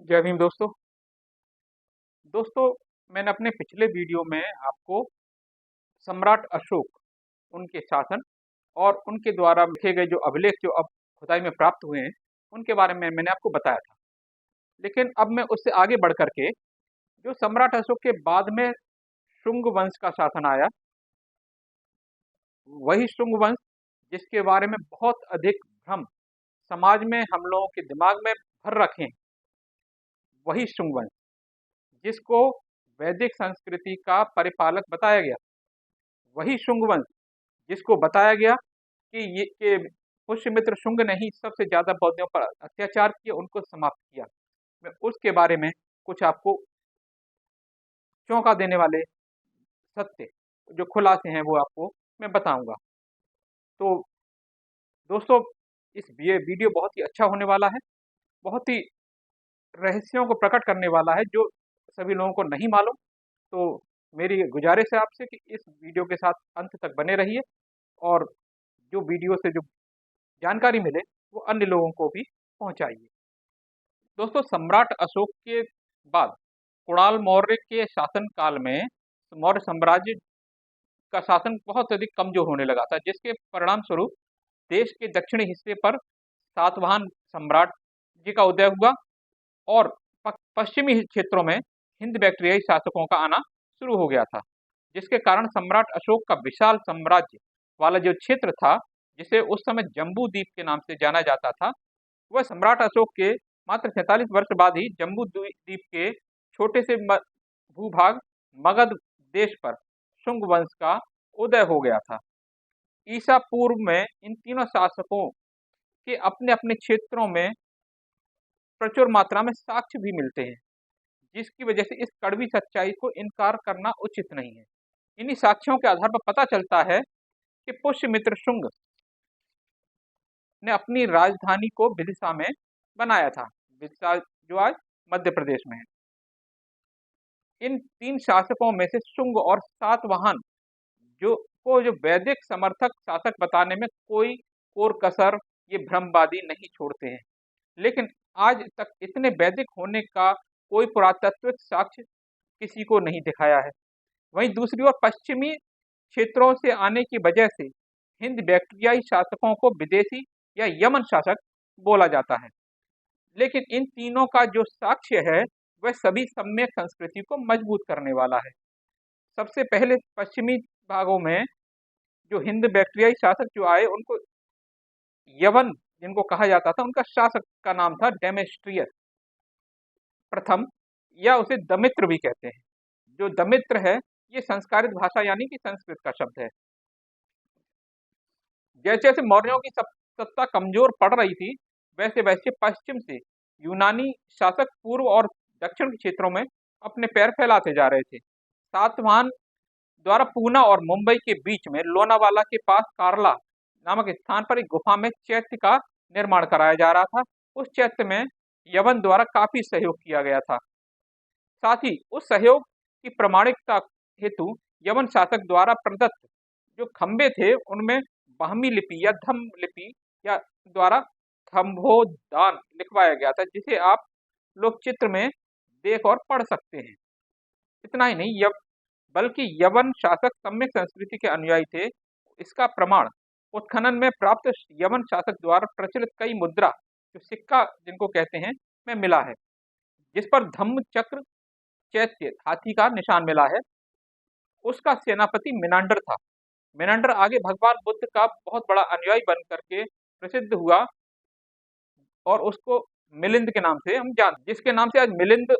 जय भीम दोस्तों। दोस्तों, मैंने अपने पिछले वीडियो में आपको सम्राट अशोक, उनके शासन और उनके द्वारा लिखे गए जो अभिलेख जो अब खुदाई में प्राप्त हुए हैं, उनके बारे में मैंने आपको बताया था। लेकिन अब मैं उससे आगे बढ़ कर के जो सम्राट अशोक के बाद में शुंग वंश का शासन आया, वही शुंग वंश जिसके बारे में बहुत अधिक भ्रम समाज में हम लोगों के दिमाग में भर रखे हैं, वही शुंग वंश जिसको वैदिक संस्कृति का परिपालक बताया गया, वही शुंग वंश जिसको बताया गया कि पुष्यमित्र शुंग ने ही सबसे ज्यादा बौद्धियों पर अत्याचार किया, उनको समाप्त किया। मैं उसके बारे में कुछ आपको चौंका देने वाले सत्य जो खुलासे हैं वो आपको मैं बताऊंगा। तो दोस्तों, ये वीडियो बहुत ही अच्छा होने वाला है, बहुत ही रहस्यों को प्रकट करने वाला है जो सभी लोगों को नहीं मालूम। तो मेरी गुजारिश है आपसे कि इस वीडियो के साथ अंत तक बने रहिए और जो वीडियो से जो जानकारी मिले वो अन्य लोगों को भी पहुंचाइए। दोस्तों, सम्राट अशोक के बाद कुणाल मौर्य के शासन काल में मौर्य साम्राज्य का शासन बहुत अधिक कमजोर होने लगा था, जिसके परिणाम स्वरूप देश के दक्षिणी हिस्से पर सातवाहन सम्राट जी का उदय हुआ और पश्चिमी क्षेत्रों में हिंद बैक्ट्रियाई शासकों का आना शुरू हो गया था, जिसके कारण सम्राट अशोक का विशाल साम्राज्य वाला जो क्षेत्र था, जिसे उस समय जम्बू द्वीप के नाम से जाना जाता था, वह सम्राट अशोक के मात्र 47 वर्ष बाद ही जम्बू द्वीप के छोटे से भूभाग मगध देश पर शुंग वंश का उदय हो गया था। ईसा पूर्व में इन तीनों शासकों के अपने अपने क्षेत्रों में प्रचुर मात्रा में साक्ष्य भी मिलते हैं, जिसकी वजह से इस कड़वी सच्चाई को इनकार करना उचित नहीं है। इन्हीं साक्ष्यों के आधार पर पता चलता है कि पुष्यमित्र शुंग ने अपनी राजधानी को विदिशा में बनाया था, विदिशा जो आज मध्य प्रदेश में है। इन तीन शासकों में से शुंग और सातवाहन जो वैदिक समर्थक शासक बताने में कोई कोर कसर ये भ्रमवादी नहीं छोड़ते हैं, लेकिन आज तक इतने वैदिक होने का कोई पुरातात्विक साक्ष्य किसी को नहीं दिखाया है। वहीं दूसरी ओर पश्चिमी क्षेत्रों से आने की वजह से हिंद बैक्ट्रियाई शासकों को विदेशी या यमन शासक बोला जाता है, लेकिन इन तीनों का जो साक्ष्य है वह सभी सम्यक संस्कृति को मजबूत करने वाला है। सबसे पहले पश्चिमी भागों में जो हिंद बैक्ट्रियाई शासक जो आए, उनको यवन जिनको कहा जाता था, उनका शासक का नाम था डेमेस्ट्रियस प्रथम, या उसे दमित्र भी कहते हैं। जो दमित्र है ये संस्कारित भाषा यानी कि संस्कृत का शब्द है। जैसे जैसे मौर्यों की सत्ता कमजोर पड़ रही थी, वैसे वैसे पश्चिम से यूनानी शासक पूर्व और दक्षिण के क्षेत्रों में अपने पैर फैलाते जा रहे थे। सातवाहन द्वारा पूना और मुंबई के बीच में लोनावाला के पास कारला नामक स्थान पर एक गुफा में चैत्य का निर्माण कराया जा रहा था। उस चैत्य में यवन द्वारा काफी सहयोग किया गया था। साथ ही उस सहयोग की प्रामाणिकता हेतु यवन शासक द्वारा प्रदत्त जो खंबे थे, उनमें बहमी लिपि या धम्म लिपि या द्वारा खम्भोदान लिखवाया गया था, जिसे आप लोग चित्र में देख और पढ़ सकते हैं। इतना ही नहीं, बल्कि यवन शासक सम्यक संस्कृति के अनुयायी थे। इसका प्रमाण उत्खनन में प्राप्त यवन शासक द्वारा प्रचलित कई मुद्रा जो सिक्का जिनको कहते हैं में मिला है, जिस पर धम्म चक्र चैत्य हाथी का निशान मिला है। उसका सेनापति मिनांडर था। मिनांडर आगे भगवान बुद्ध का बहुत बड़ा अनुयायी बन करके प्रसिद्ध हुआ और उसको मिलिंद के नाम से हम जानते, जिसके नाम से आज मिलिंद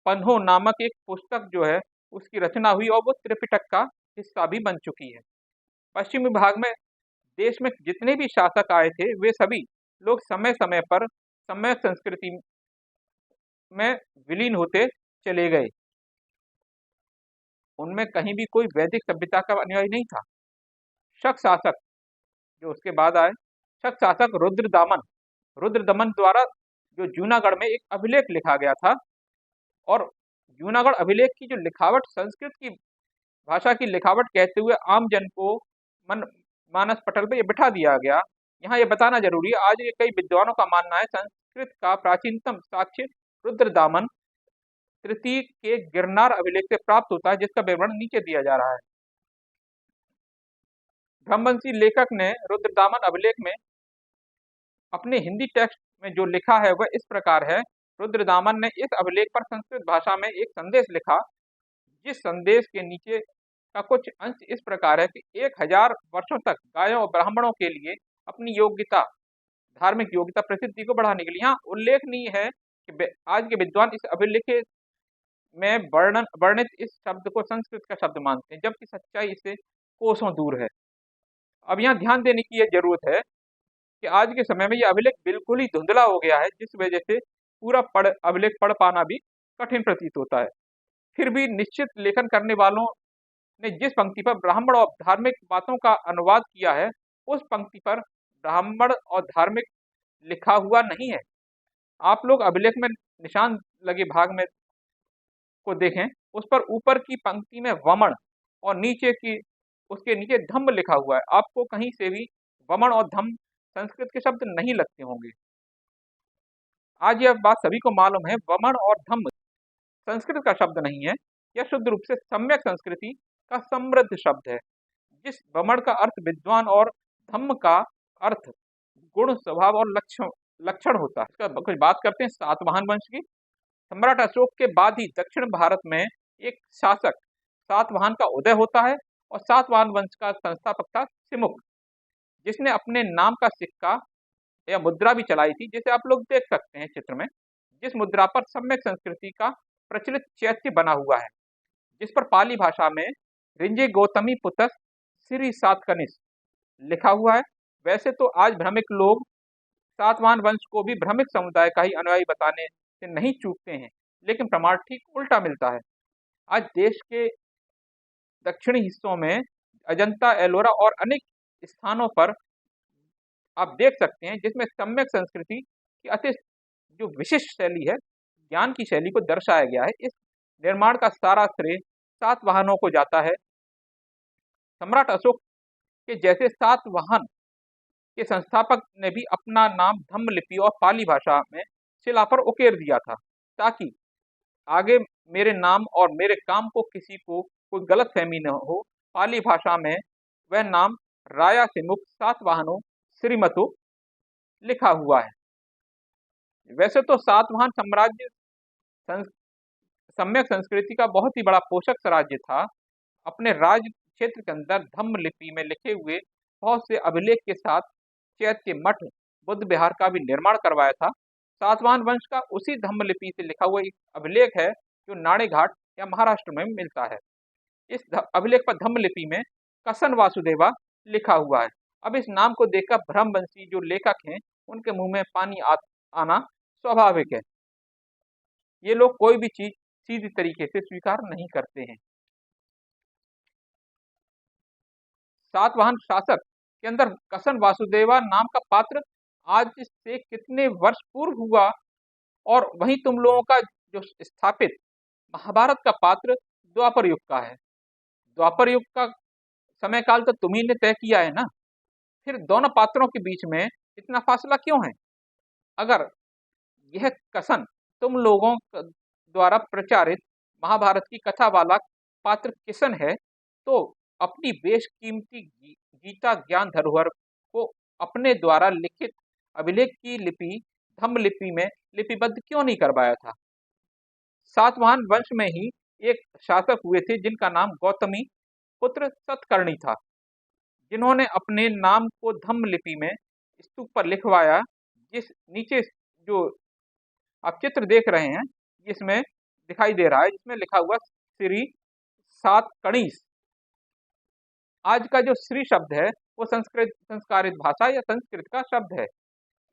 पन्हो नामक एक पुस्तक जो है उसकी रचना हुई और वो त्रिपिटक का हिस्सा भी बन चुकी है। पश्चिमी भाग में देश में जितने भी शासक आए थे, वे सभी लोग समय समय पर सम्यक संस्कृति में विलीन होते चले गए। उनमें कहीं भी कोई वैदिक सभ्यता का अनुयायी नहीं था। शक शासक जो उसके बाद आए, शक शासक रुद्रदमन द्वारा जो जूनागढ़ में एक अभिलेख लिखा गया था, और जूनागढ़ अभिलेख की जो लिखावट संस्कृत की भाषा की लिखावट कहते हुए आम जन को मानस पटल पर यह बिठा दिया गया। यहाँ ये बताना जरूरी है, आज ये कई विद्वानों का मानना है संस्कृत का प्राचीनतम साक्ष्य रुद्रदामन तृतीय के गिरनार अभिलेख से प्राप्त होता है, जिसका विवरण नीचे दिया जा रहा है। ब्रह्मवंशी लेखक ने रुद्रदामन अभिलेख में अपने हिंदी टेक्स्ट में जो लिखा है वह इस प्रकार है। रुद्रदामन ने इस अभिलेख पर संस्कृत भाषा में एक संदेश लिखा, जिस संदेश के नीचे का कुछ अंश इस प्रकार है कि 1000 वर्षों तक गायों और ब्राह्मणों के लिए अपनी योग्यता, धार्मिक योग्यता, प्रसिद्धि को बढ़ाने के लिए। यहाँ उल्लेखनीय है कि आज के विद्वान इस अभिलेख में वर्णित इस शब्द को संस्कृत का शब्द मानते हैं, जबकि सच्चाई इससे कोसों दूर है। अब यहाँ ध्यान देने की यह जरूरत है कि आज के समय में यह अभिलेख बिल्कुल ही धुंधला हो गया है, जिस वजह से पूरा अभिलेख पढ़ पाना भी कठिन प्रतीत होता है। फिर भी निश्चित लेखन करने वालों ने जिस पंक्ति पर ब्राह्मण और धार्मिक बातों का अनुवाद किया है, उस पंक्ति पर ब्राह्मण और धार्मिक लिखा हुआ नहीं है। आप लोग अभिलेख में निशान लगे भाग में को देखें, उस पर ऊपर की पंक्ति में वमन और उसके नीचे धम्म लिखा हुआ है। आपको कहीं से भी वमन और धम्म संस्कृत के शब्द नहीं लगते होंगे। आज यह बात सभी को मालूम है, वमन और धम्म संस्कृत का शब्द नहीं है, यह शुद्ध रूप से सम्यक संस्कृति का समृद्ध शब्द है। जिस वमन का अर्थ विद्वान और धम्म का अर्थ गुण, स्वभाव और लक्षण होता है। इसका कुछ बात करते हैं सातवाहन वंश की। सम्राट अशोक के बाद ही दक्षिण भारत में एक शासक सातवाहन का उदय होता है, और सातवाहन वंश का संस्थापक था सिमुक, जिसने अपने नाम का सिक्का या मुद्रा भी चलाई थी, जिसे आप लोग देख सकते हैं चित्र में, जिस मुद्रा पर सम्यक संस्कृति का प्रचलित चैत्य बना हुआ है, जिस पर पाली भाषा में रिंजे गौतमी पुतस श्री सातकनिस लिखा हुआ है। वैसे तो आज भ्रमिक लोग सातवाहन वंश को भी भ्रमिक समुदाय का ही अनुयायी बताने से नहीं चूकते हैं, लेकिन प्रमाण ठीक उल्टा मिलता है। आज देश के दक्षिणी हिस्सों में अजंता, एलोरा और अनेक स्थानों पर आप देख सकते हैं, जिसमें सम्यक संस्कृति की अति जो विशिष्ट शैली है, ज्ञान की शैली को दर्शाया गया है। इस निर्माण का सारा श्रेय सातवाहनों को जाता है। सम्राट अशोक के जैसे सातवाहन के संस्थापक ने भी अपना नाम धम्म लिपि और पाली भाषा में शिला पर उकेर दिया था, ताकि आगे मेरे नाम और मेरे काम को किसी को कोई गलत फहमी न हो। पाली भाषा में वह नाम राया सिमुक सातवाहनों श्रीमतो लिखा हुआ है। वैसे तो सातवाहन साम्राज्य सम्यक संस्कृति का बहुत ही बड़ा पोषक राज्य था। अपने राज्य क्षेत्र के अंदर धम्म लिपि में लिखे हुए बहुत से अभिलेख के साथ चैत्य, मठ, बुद्ध विहार का भी निर्माण करवाया था। सातवाहन वंश का उसी धम्म लिपि से लिखा हुआ एक अभिलेख है, जो नाणे घाट या महाराष्ट्र में मिलता है। इस अभिलेख पर धम्म लिपि में कसन वासुदेवा लिखा हुआ है। अब इस नाम को देखकर ब्रह्मवंशी जो लेखक हैं, उनके मुंह में पानी आना स्वाभाविक है। ये लोग कोई भी चीज सीधी तरीके से स्वीकार नहीं करते हैं। सातवाहन शासक के अंदर कसन वासुदेवा नाम का पात्र आज से कितने वर्ष पूर्व हुआ, और वहीं तुम लोगों का जो स्थापित महाभारत का पात्र द्वापर युग का है। द्वापर युग का समय काल तो तुम्ही ने तय किया है ना, फिर दोनों पात्रों के बीच में इतना फासला क्यों है? अगर यह कसन तुम लोगों द्वारा प्रचारित महाभारत की कथा वाला पात्र किसन है, तो अपनी बेशकीमती गीता ज्ञान धरोहर को अपने द्वारा लिखित अभिलेख की लिपि धम्म लिपि में लिपिबद्ध क्यों नहीं करवाया था? सातवाहन वंश में ही एक शासक हुए थे, जिनका नाम गौतमी पुत्र सतकर्णी था, जिन्होंने अपने नाम को धम्म लिपि में स्तूप पर लिखवाया। जिस नीचे जो आप चित्र देख रहे हैं, इसमें दिखाई दे रहा है, जिसमें लिखा हुआ श्री सातकणीस। आज का जो श्री शब्द है वो संस्कारित भाषा या संस्कृत का शब्द है।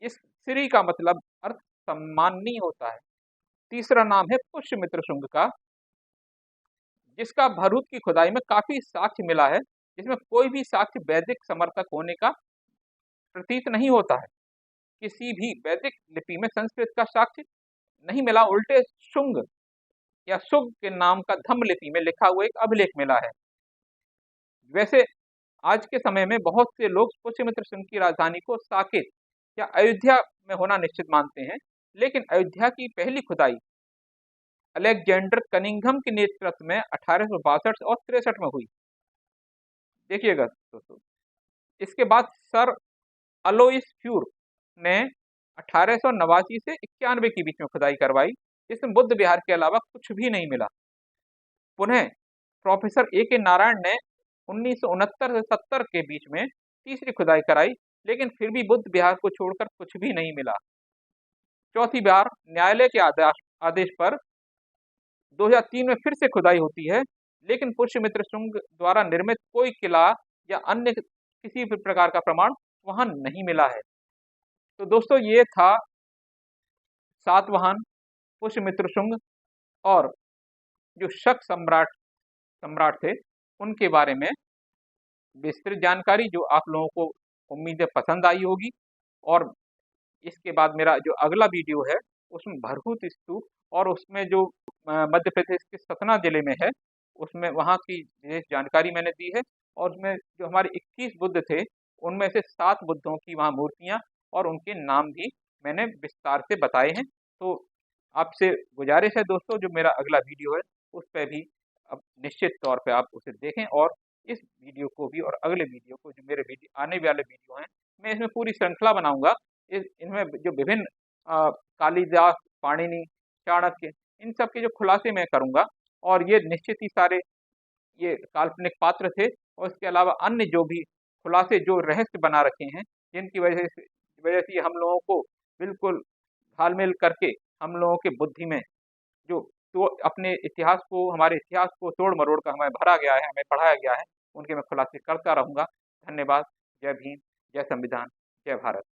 इस श्री का मतलब अर्थ सम्माननीय होता है। तीसरा नाम है पुष्यमित्र शुंग का, जिसका भरूच की खुदाई में काफी साक्ष्य मिला है, जिसमें कोई भी साक्ष्य वैदिक समर्थक होने का प्रतीत नहीं होता है। किसी भी वैदिक लिपि में संस्कृत का साक्ष्य नहीं मिला, उल्टे शुंग या शुग के नाम का धम्म लिपि में लिखा हुआ एक अभिलेख मिला है। वैसे आज के समय में बहुत से लोग पुष्यमित्र शुंग की राजधानी को साकेत या अयोध्या में होना निश्चित मानते हैं, लेकिन अयोध्या की पहली खुदाई अलेक्जेंडर कनिंघम के नेतृत्व में 1862 और 63 में हुई। देखिएगा दोस्तों, इसके बाद सर अलोइस फ्यूर ने 1889 से 91 के बीच में खुदाई करवाई। इसमें बुद्ध विहार के अलावा कुछ भी नहीं मिला। पुनः प्रोफेसर ए के नारायण ने 1969 से 70 के बीच में तीसरी खुदाई कराई, लेकिन फिर भी बुद्ध विहार को छोड़कर कुछ भी नहीं मिला। चौथी बार न्यायालय के आदेश पर 2003 में फिर से खुदाई होती है, लेकिन पुष्यमित्र शुंग द्वारा निर्मित कोई किला या अन्य किसी भी प्रकार का प्रमाण वहां नहीं मिला है। तो दोस्तों, ये था सातवाहन, पुष्यमित्र शुंग और जो शक सम्राट थे उनके बारे में विस्तृत जानकारी, जो आप लोगों को उम्मीद है पसंद आई होगी। और इसके बाद मेरा जो अगला वीडियो है उसमें भरहुत स्तूप और उसमें जो मध्य प्रदेश के सतना जिले में है, उसमें वहाँ की विशेष जानकारी मैंने दी है। और उसमें जो हमारे 21 बुद्ध थे, उनमें से 7 बुद्धों की वहाँ मूर्तियाँ और उनके नाम भी मैंने विस्तार से बताए हैं। तो आपसे गुजारिश है दोस्तों, जो मेरा अगला वीडियो है उस पर भी अब निश्चित तौर पे आप उसे देखें, और इस वीडियो को भी और अगले वीडियो को, जो मेरे वीडियो आने वाले वीडियो हैं, मैं इसमें पूरी श्रृंखला बनाऊंगा। इनमें जो विभिन्न कालिदास, पाणिनि, चाणक्य, इन सब के जो खुलासे मैं करूंगा। और ये निश्चित ही सारे ये काल्पनिक पात्र थे, और इसके अलावा अन्य जो भी खुलासे, जो रहस्य बना रखे हैं, जिनकी वजह से हम लोगों को बिल्कुल घालमेल करके हम लोगों के बुद्धि में जो तो अपने इतिहास को, हमारे इतिहास को तोड़ मरोड़ कर हमें भरा गया है, हमें पढ़ाया गया है, उनके मैं खुलासे करता रहूंगा। धन्यवाद। जय भीम, जय संविधान, जय भारत।